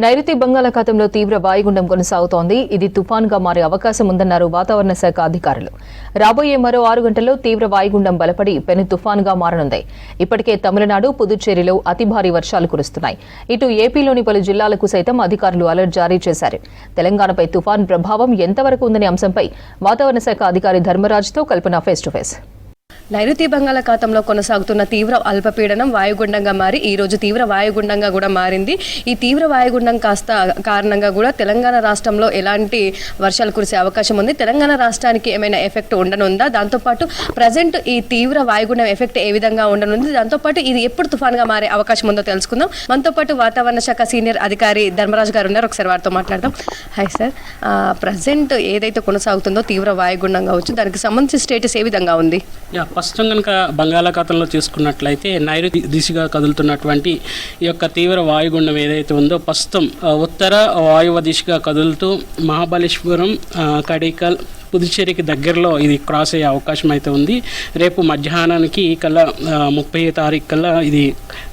నైరుతి బంగాళాఖాతంలో తీవ్ర వాయుగుండం కొనసాగుతోంది. ఇది తుఫాన్గా మారే అవకాశం ఉందన్నారు వాతావరణ శాఖ అధికారులు. రాబోయే మరో 6 గంటల్లో తీవ్ర వాయుగుండం బలపడి పెను తుఫాన్గా మారనుంది. ఇప్పటికే తమిళనాడు, పుదుచ్చేరిలో అతి భారీ వర్షాలు కురుస్తున్నాయి. ఇటు ఏపీలోని పలు జిల్లాలకు సైతం అధికారులు అలర్ట్ జారీ చేశారు. తెలంగాణపై తుఫాన్ ప్రభావం ఎంతవరకు ఉందనే అంశంపై వాతావరణ శాఖ అధికారి ధర్మరాజ్తో కల్పన ఫేస్ టు ఫేస్. నైరుతి బంగాళాఖాతంలో కొనసాగుతున్న తీవ్ర అల్పపీడనం వాయుగుండంగా మారి ఈ రోజు తీవ్ర వాయుగుండంగా కూడా మారింది. ఈ తీవ్ర వాయుగుండం కారణంగా కూడా తెలంగాణ రాష్ట్రంలో ఎలాంటి వర్షాలు కురిసే అవకాశం ఉంది, తెలంగాణ రాష్ట్రానికి ఏమైనా ఎఫెక్ట్ ఉండనుందా, దాంతోపాటు ప్రజెంట్ ఈ తీవ్ర వాయుగుండం ఎఫెక్ట్ ఏ విధంగా ఉండనుంది, దాంతోపాటు ఇది ఎప్పుడు తుఫాన్గా మారే అవకాశం ఉందో తెలుసుకుందాం. మనతో పాటు వాతావరణ శాఖ సీనియర్ అధికారి ధర్మరాజ్ గారు ఉన్నారు. ఒకసారి వారితో మాట్లాడదాం. హాయ్ సార్, ప్రజెంట్ ఏదైతే కొనసాగుతుందో తీవ్ర వాయుగుండం కావచ్చు, దానికి సంబంధించి స్టేటస్ ఏ విధంగా ఉంది? ప్రస్తుతం కనుక బంగాళాఖాతంలో చూసుకున్నట్లయితే నైరుతి దిశగా కదులుతున్నటువంటి ఈ యొక్క తీవ్ర వాయుగుండం ఏదైతే ఉందో ప్రస్తుతం ఉత్తర వాయువ దిశగా కదులుతూ మహాబలేశ్వరం, కడికల్, పుదుచ్చేరికి దగ్గరలో ఇది క్రాస్ అయ్యే అవకాశం అయితే ఉంది. రేపు మధ్యాహ్నానికి కల్లా 30వ తారీఖు కల్లా ఇది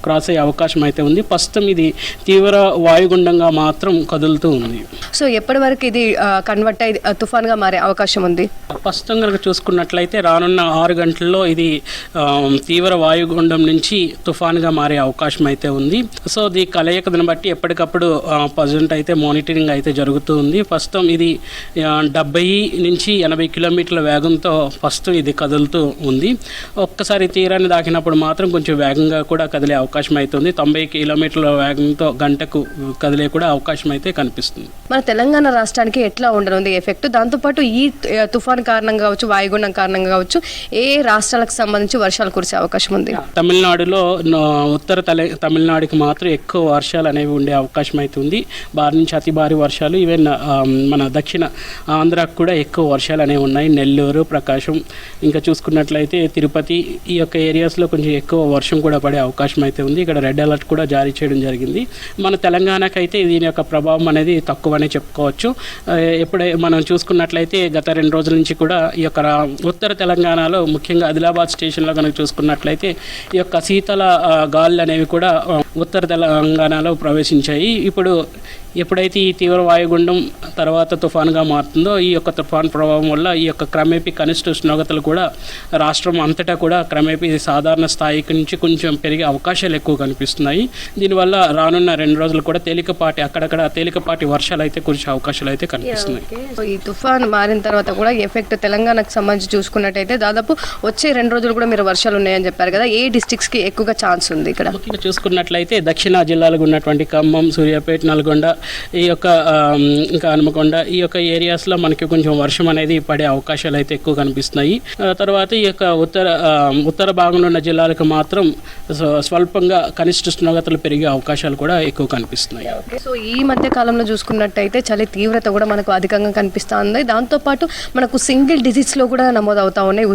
క్రాస్ అయ్యే అవకాశం అయితే ఉంది. ప్రస్తుతం ఇది తీవ్ర వాయుగుండంగా మాత్రం కదులుతూ ఉంది. సో ఎప్పటి వరకు ఇది కన్వర్ట్ అయ్యి తుఫాన్గా మారే అవకాశం ఉంది? ప్రస్తుతం కనుక చూసుకున్నట్లయితే రానున్న 6 గంటల్లో ఇది తీవ్ర వాయుగుండం నుంచి తుఫాన్గా మారే అవకాశం అయితే ఉంది. సో ఈ కలయికను బట్టి ఎప్పటికప్పుడు ప్రజెంట్ అయితే మానిటరింగ్ అయితే జరుగుతూ ఉంది. ప్రస్తుతం ఇది 70 నుంచి 80 కిలోమీటర్ల వేగంతో ప్రస్తుతం ఇది కదులుతూ ఉంది. ఒక్కసారి తీరాన్ని దాకినప్పుడు మాత్రం కొంచెం వేగంగా కూడా కదిలే అవకాశం అయితే ఉంది. 90 కిలోమీటర్ల వేగంతో గంటకు కదిలే కూడా అవకాశం అయితే కనిపిస్తుంది. మన తెలంగాణ రాష్ట్రానికి ఎట్లా ఉండనుంది ఎఫెక్ట్? దాంతోపాటు ఈ తుఫాన్ కారణంగా కావచ్చు, వాయుగుండం కారణంగా కావచ్చు, ఏ రాష్ట్రాలకు సంబంధించి వర్షాలు కురిసే అవకాశం ఉంది? తమిళనాడులో ఉత్తర తమిళనాడుకి మాత్రం ఎక్కువ వర్షాలు అనేవి ఉండే అవకాశం అయితే ఉంది. భారీ నుంచి అతి భారీ వర్షాలు, ఈవెన్ మన దక్షిణ ఆంధ్రాకు కూడా ఎక్కువ వర్షాలు అనేవి ఉన్నాయి. నెల్లూరు, ప్రకాశం, ఇంకా చూసుకున్నట్లయితే తిరుపతి, ఈ యొక్క ఏరియాస్లో కొంచెం ఎక్కువ వర్షం కూడా పడే అవకాశం అయితే ఉంది. ఇక్కడ రెడ్ అలర్ట్ కూడా జారీ చేయడం జరిగింది. మన తెలంగాణకైతే దీని యొక్క ప్రభావం అనేది తక్కువనే చెప్పుకోవచ్చు. ఎప్పుడే మనం చూసుకున్నట్లయితే గత 2 రోజుల నుంచి కూడా ఈ యొక్క ఉత్తర తెలంగాణలో ముఖ్యంగా ఆదిలాబాద్ స్టేషన్లో కనుక చూసుకున్నట్లయితే ఈ యొక్క శీతల గాలులు అనేవి కూడా ఉత్తర తెలంగాణలో ప్రవేశించాయి. ఇప్పుడు ఎప్పుడైతే ఈ తీవ్ర వాయుగుండం తర్వాత తుఫాన్గా మారుతుందో ఈ యొక్క తుఫాన్ ప్రభావం వల్ల ఈ యొక్క క్రమేపీ కనిష్ట ఉష్ణోగ్రతలు కూడా రాష్ట్రం అంతటా కూడా క్రమేపీ సాధారణ స్థాయికి నుంచి కొంచెం పెరిగే అవకాశాలు ఎక్కువ కనిపిస్తున్నాయి. దీనివల్ల రానున్న 2 రోజులు కూడా అక్కడక్కడ తేలికపాటి వర్షాలు అయితే కురిసే అవకాశాలు అయితే కనిపిస్తున్నాయి. ఈ తుఫాన్ మారిన తర్వాత కూడా ఎఫెక్ట్ తెలంగాణకు సంబంధించి చూసుకున్నట్టయితే దాదాపు వచ్చే 2 రోజులు కూడా మీరు వర్షాలు ఉన్నాయని చెప్పారు కదా, ఏ డిస్ట్రిక్ట్స్కి ఎక్కువగా ఛాన్స్ ఉంది? ఇక్కడ ముఖ్యంగా చూసుకున్నట్లయితే దక్షిణ జిల్లాలకు ఉన్నటువంటి ఖమ్మం, సూర్యాపేట, నల్గొండ, ఈ యొక్క ఇంకా హనుమకొండ, ఈ యొక్క ఏరియాస్లో మనకి కొంచెం వర్షం అనేది పడే అవకాశాలు అయితే ఎక్కువ కనిపిస్తున్నాయి. తర్వాత ఈ యొక్క ఉత్తర భాగంలో ఉన్న జిల్లాలకు మాత్రం స్వల్పంగా కనిష్ట ఉష్ణోగ్రతలు పెరిగే అవకాశాలు కూడా ఎక్కువ కనిపిస్తున్నాయి. సో ఈ మధ్య కాలంలో చూసుకున్నట్టయితే చలి తీవ్రత కూడా మనకు అధికంగా కనిపిస్తుంది. దాంతోపాటు మనకు సింగిల్ డిజిట్స్లో కూడా నమోదవుతా ఉన్నాయి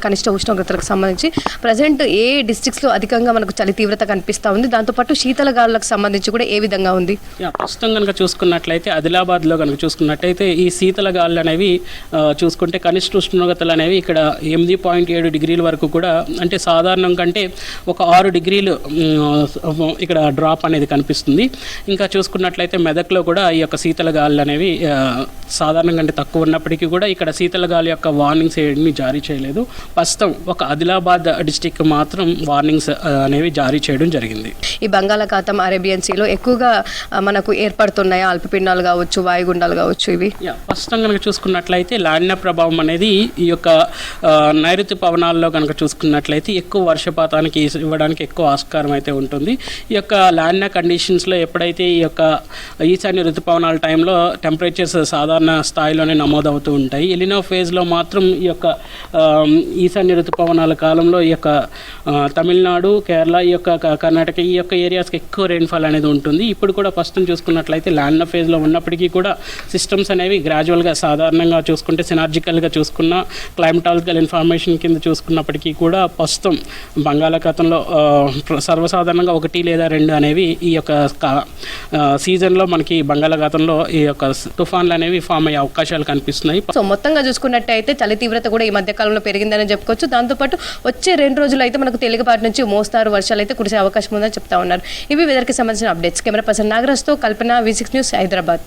కనిష్ట ఉష్ణోగ్రతలకు సంబంధించి. ప్రజెంట్ ఏ డిస్ట్రిక్ట్స్లో అధికంగా మనకు చలి తీవ్రత కనిపిస్తూ ఉంది, దాంతోపాటు శీతల గాలులకు సంబంధించి కూడా ఏ విధంగా ఉంది? ప్రస్తుతం కనుక చూసుకున్నట్లయితే ఆదిలాబాద్లో కనుక చూసుకున్నట్లయితే ఈ శీతల గాలులు అనేవి చూసుకుంటే కనిష్ట ఉష్ణోగ్రతలు అనేవి ఇక్కడ 8.7 డిగ్రీల వరకు కూడా, అంటే సాధారణం కంటే ఒక 6 డిగ్రీలు ఇక్కడ డ్రాప్ అనేది కనిపిస్తుంది. ఇంకా చూసుకున్నట్లయితే మెదక్లో కూడా ఈ యొక్క శీతల గాలులు అనేవి సాధారణం కంటే తక్కువ ఉన్నప్పటికీ కూడా ఇక్కడ శీతల గాలి యొక్క వార్నింగ్స్ ఏమీ జారీ చేయలేదు. ప్రస్తుతం ఒక ఆదిలాబాద్ డిస్టిక్ మాత్రం వార్నింగ్స్ అనేవి జారీ చేయడం జరిగింది. ఈ బంగాళాఖాతం, అరేబియన్ సీలో ఎక్కువగా మనకు ఏర్పడుతున్నాయి అల్పపీడనాలు కావచ్చు, వాయుగుండాలు కావచ్చు. ఇవి ప్రస్తుతం కనుక చూసుకున్నట్లయితే లానినా ప్రభావం అనేది ఈ యొక్క నైరుతి పవనాల్లో కనుక చూసుకున్నట్లయితే ఎక్కువ వర్షపాతానికి ఇవ్వడానికి ఎక్కువ ఆస్కారం అయితే ఉంటుంది. ఈ యొక్క లానినా కండిషన్స్లో ఎప్పుడైతే ఈ యొక్క ఈశాన్య ఋతుపవనాల టైంలో టెంపరేచర్స్ సాధారణ స్థాయిలోనే నమోదవుతూ ఉంటాయి. ఎలినో ఫేజ్లో మాత్రం ఈ యొక్క ఈశాన్య ఋతుపవనాల కాలంలో ఈ యొక్క తమిళనాడు, కేరళ, ఈ యొక్క కర్ణాటక, ఈ యొక్క ఏరియాస్కి ఎక్కువ రెయిన్ఫాల్ అనేది ఉంటుంది. ఇప్పుడు కూడా ప్రస్తుతం చూసుకున్నట్లయితే లానినా ఫేజ్లో ఉన్నప్పటికీ కూడా సిస్టమ్స్ అనేవి గ్రాడ్యువల్గా సాధారణంగా చూసుకుంటే సినార్జికల్గా చూసుకున్న క్లైమటాలజికల్ ఇన్ఫర్మేషన్ కింద చూసుకున్నప్పటికీ కూడా ప్రస్తుతం బంగాళాఖాతంలో సర్వసాధారణంగా 1 లేదా 2 అనేవి ఈ యొక్క సీజన్లో మనకి బంగాళాఖాతంలో ఈ యొక్క తుఫాన్లు అనేవి ఫామ్ అయ్యే అవకాశాలు కనిపిస్తున్నాయి. సో మొత్తంగా చూసుకున్నట్టయితే చలి తీవ్రత కూడా ఈ మధ్య కాలంలో పెరిగిందని చెప్పుకోవచ్చు. దాంతోపాటు వచ్చే 2 రోజులు అయితే మనకు తేలికపాటి నుంచి మోస్తారు వర్షాలు అయితే కురిసే అవకాశం ఉందని చెప్తా ఉన్నారు. ఇవి వెదర్కి సంబంధించిన అప్డేట్స్. కెమెరా పర్సన్ నాగరాజ్తో కల్పన, కృష్ణ, V6 న్యూస్, హైదరాబాద్.